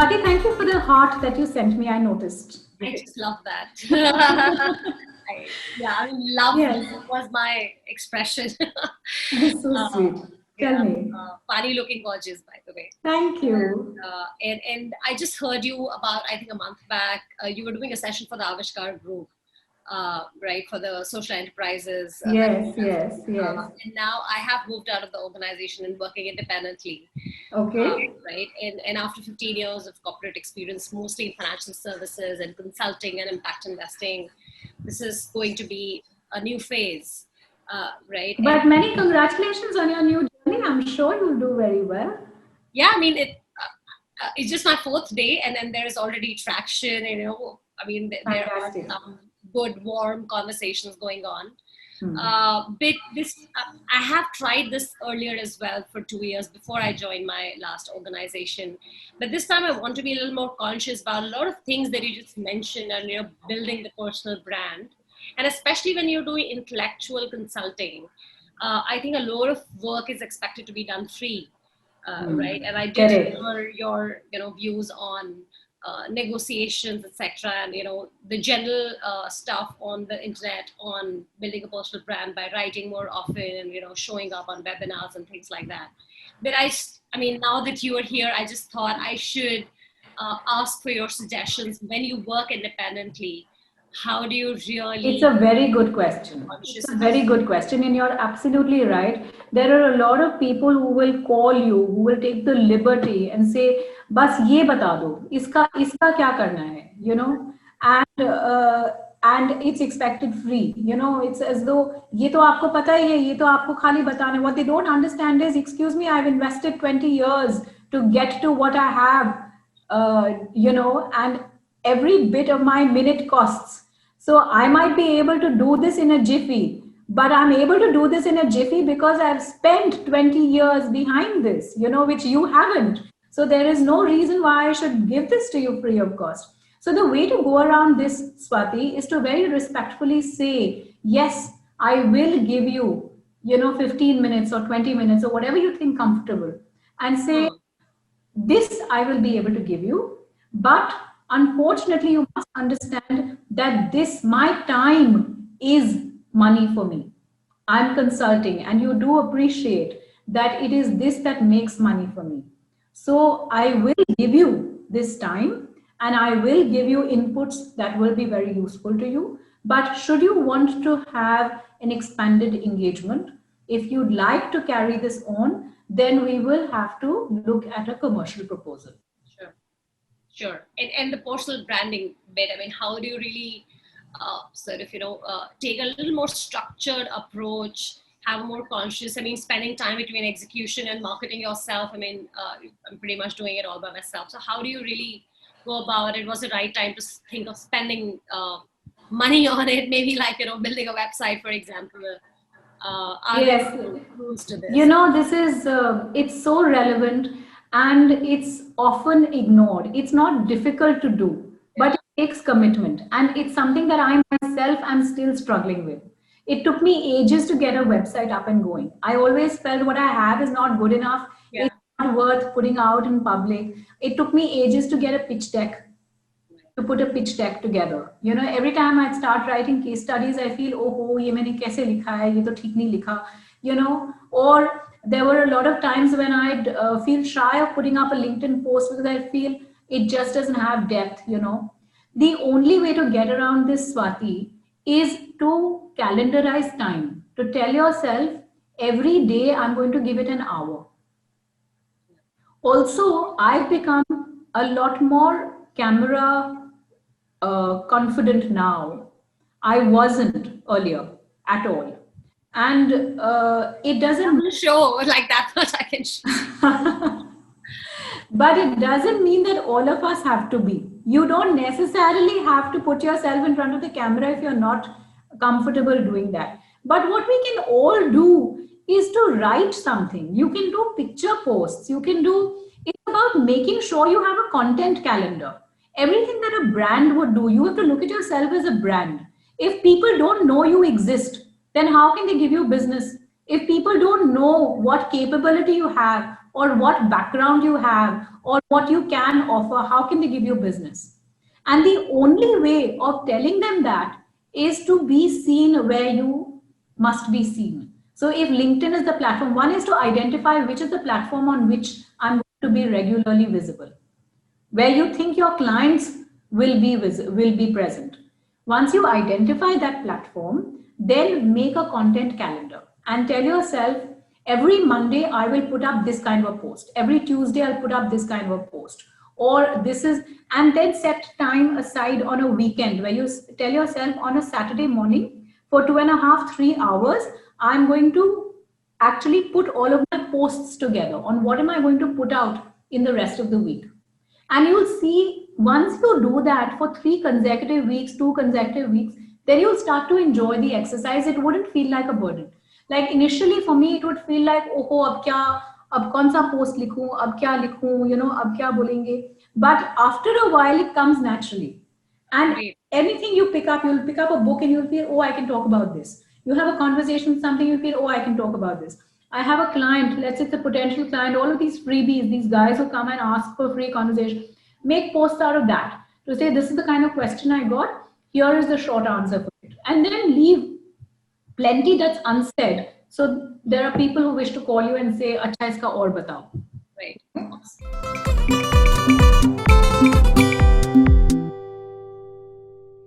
Swati, thank you for the heart that you sent me. I noticed. I just love that. I mean, love Yes, was my expression. so sweet. Tell Yeah, me. funny looking gorgeous, by the way. Thank you. And I just heard you about, I think a month back, you were doing a session for the Avishkar group, right, for the social enterprises. Yes, yes, yes. And now I have moved out of the organization and working independently, Okay. right? And after 15 years of corporate experience, mostly in financial services and consulting and impact investing, this is going to be a new phase, right? And But many congratulations on your new journey. I'm sure you'll do very well. yeah, I mean, it's just my fourth day, and then there is already traction. I mean, there are Fantastic. some good, warm conversations going on. Hmm. But I have tried this earlier as well for 2 years before I joined my last organization. But this time I want to be a little more conscious about a lot of things that you just mentioned, and building the personal brand, and especially when you're doing intellectual consulting. I think a lot of work is expected to be done free, right? And I did Correct. hear your views on negotiations, etc., and the general stuff on the internet on building a personal brand by writing more often and showing up on webinars and things like that. But I mean, now that you are here, I just thought I should ask for your suggestions. When you work independently, how do you really? It's a very good question. It's a very good question, and you're absolutely right. There are a lot of people who will call you, who will take the liberty and say, "बस ये बता दो, इसका इसका क्या करना है?" And it's expected free. It's as though ये तो आपको पता ही है, ये तो आपको खाली बताना है. What they don't understand is, excuse me, I've invested 20 years to get to what I have, and every bit of my minute costs. So I might be able to do this in a jiffy, but I'm able to do this in a jiffy because I've spent 20 years behind this, which you haven't. So there is no reason why I should give this to you free of cost. So the way to go around this, Swati, is to very respectfully say, yes, I will give you, 15 minutes or 20 minutes or whatever you think comfortable, and say, this I will be able to give you, but unfortunately, you must understand that this, my time, is money for me. I'm consulting, and you do appreciate that it is this that makes money for me. So I will give you this time, and I will give you inputs that will be very useful to you. But should you want to have an expanded engagement, if you'd like to carry this on, then we will have to look at a commercial proposal. Sure. And the personal branding bit, I mean, how do you really sort of, take a little more structured approach, have a more conscious, I mean, spending time between execution and marketing yourself. I mean, I'm pretty much doing it all by myself. So how do you really go about it? Was the right time to think of spending money on it? Maybe like, building a website, for example. Yes. Rules to this? This is, it's so relevant and it's often ignored. It's not difficult to do, but it takes commitment. And it's something that I myself am still struggling with. It took me ages to get a website up and going. I always felt what I have is not good enough. Yeah. It's not worth putting out in public. It took me ages to get a pitch deck, to put a pitch deck together. Every time I'd start writing case studies, I feel, oh, ye maine kaise likha hai, ye to theek nahi likha, or there were a lot of times when I'd feel shy of putting up a LinkedIn post because I feel it just doesn't have depth. The only way to get around this, Swati, is to calendarize time, to tell yourself every day I'm going to give it an hour. Also, I've become a lot more camera confident now. I wasn't earlier at all. And it doesn't show like that much I can show. But it doesn't mean that all of us have to be. You don't necessarily have to put yourself in front of the camera if you're not comfortable doing that. But what we can all do is to write something. You can do picture posts. It's about making sure you have a content calendar. Everything that a brand would do, you have to look at yourself as a brand. If people don't know you exist, then how can they give you business? If people don't know what capability you have or what background you have or what you can offer, how can they give you business? And the only way of telling them that is to be seen where you must be seen. So if LinkedIn is the platform, one is to identify which is the platform on which I'm going to be regularly visible, where you think your clients will be present. Once you identify that platform, then make a content calendar and tell yourself, every Monday I will put up this kind of a post, every Tuesday I'll put up this kind of a post, or this is, and then set time aside on a weekend where you tell yourself, on a Saturday morning for 2.5 3 hours I'm going to actually put all of my posts together on what am I going to put out in the rest of the week. And you'll see, once you do that for 3 consecutive weeks, 2 consecutive weeks, then you'll start to enjoy the exercise. It wouldn't feel like a burden. Like initially for me, it would feel like, oh, ab kaun sa post likhu, ab kya likhu, ab kya bolenge. But after a while, it comes naturally. And Great. anything you pick up, you'll pick up a book and you'll feel, oh, I can talk about this. You have a conversation with something, you feel, oh, I can talk about this. I have a client, let's say it's a potential client, all of these freebies, these guys who come and ask for free conversation, make posts out of that to say, this is the kind of question I got, here is the short answer for it. And then leave plenty that's unsaid. So there are people who wish to call you and say, acha iska aur batao. Right. Awesome.